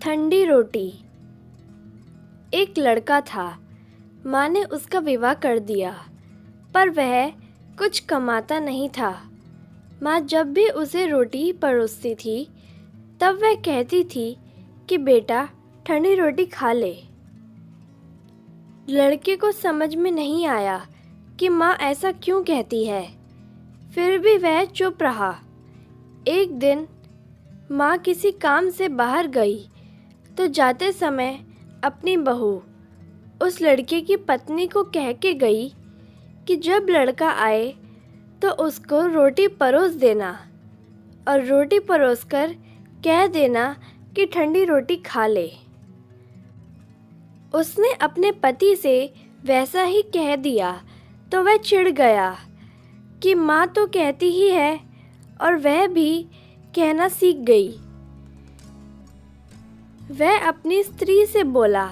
ठंडी रोटी। एक लड़का था। माँ ने उसका विवाह कर दिया, पर वह कुछ कमाता नहीं था। माँ जब भी उसे रोटी परोसती थी, तब वह कहती थी कि बेटा ठंडी रोटी खा ले। लड़के को समझ में नहीं आया कि माँ ऐसा क्यों कहती है, फिर भी वह चुप रहा। एक दिन माँ किसी काम से बाहर गई तो जाते समय अपनी बहू उस लड़के की पत्नी को कह के गई कि जब लड़का आए तो उसको रोटी परोस देना और रोटी परोसकर कह देना कि ठंडी रोटी खा ले। उसने अपने पति से वैसा ही कह दिया तो वह चिढ़ गया कि माँ तो कहती ही है, और वह भी कहना सीख गई। वह अपनी स्त्री से बोला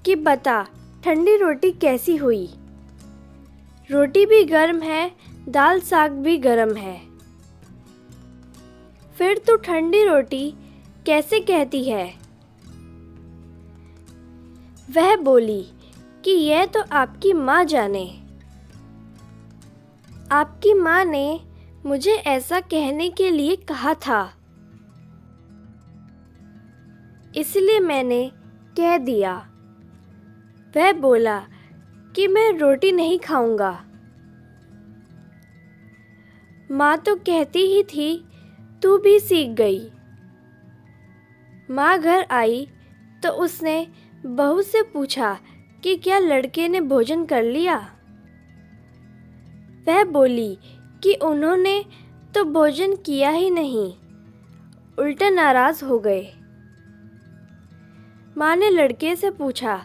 कि बता ठंडी रोटी कैसी हुई। रोटी भी गर्म है, दाल साग भी गर्म है, फिर तू ठंडी रोटी कैसे कहती है। वह बोली कि यह तो आपकी माँ जाने। आपकी माँ ने मुझे ऐसा कहने के लिए कहा था, इसलिए मैंने कह दिया। वह बोला कि मैं रोटी नहीं खाऊंगा। माँ तो कहती ही थी, तू भी सीख गई। माँ घर आई तो उसने बहू से पूछा कि क्या लड़के ने भोजन कर लिया। वह बोली कि उन्होंने तो भोजन किया ही नहीं, उल्टा नाराज हो गए। माँ ने लड़के से पूछा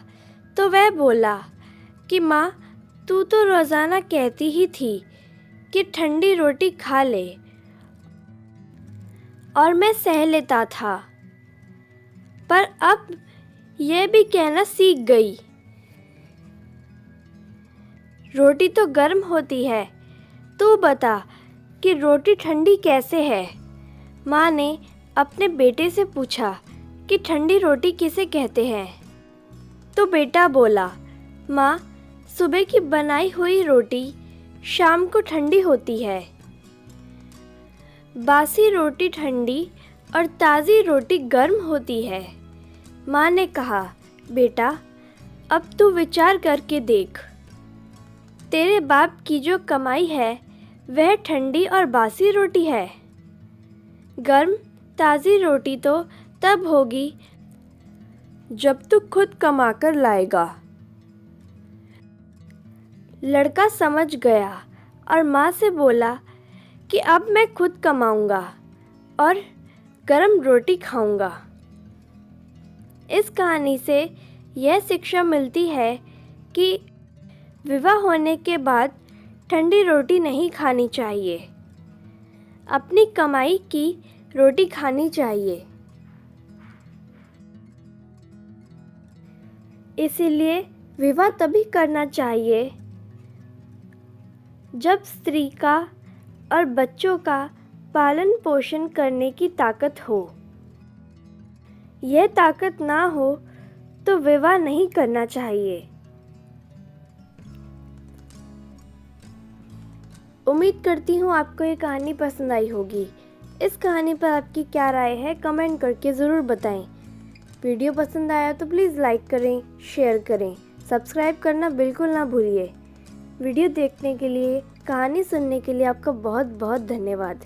तो वह बोला कि माँ तू तो रोज़ाना कहती ही थी कि ठंडी रोटी खा ले, और मैं सह लेता था, पर अब यह भी कहना सीख गई। रोटी तो गर्म होती है, तू बता कि रोटी ठंडी कैसे है। माँ ने अपने बेटे से पूछा कि ठंडी रोटी किसे कहते हैं। तो बेटा बोला, माँ सुबह की बनाई हुई रोटी शाम को ठंडी होती है। बासी रोटी ठंडी और ताज़ी रोटी गर्म होती है। माँ ने कहा, बेटा अब तू विचार करके देख, तेरे बाप की जो कमाई है वह ठंडी और बासी रोटी है। गर्म ताज़ी रोटी तो तब होगी जब तू खुद कमा कर लाएगा। लड़का समझ गया और माँ से बोला कि अब मैं खुद कमाऊंगा और गर्म रोटी खाऊंगा। इस कहानी से यह शिक्षा मिलती है कि विवाह होने के बाद ठंडी रोटी नहीं खानी चाहिए, अपनी कमाई की रोटी खानी चाहिए। इसीलिए विवाह तभी करना चाहिए जब स्त्री का और बच्चों का पालन पोषण करने की ताकत हो। यह ताकत ना हो तो विवाह नहीं करना चाहिए। उम्मीद करती हूँ आपको ये कहानी पसंद आई होगी। इस कहानी पर आपकी क्या राय है कमेंट करके ज़रूर बताएं। वीडियो पसंद आया तो प्लीज़ लाइक करें, शेयर करें, सब्सक्राइब करना बिल्कुल ना भूलिए। वीडियो देखने के लिए, कहानी सुनने के लिए आपका बहुत बहुत धन्यवाद।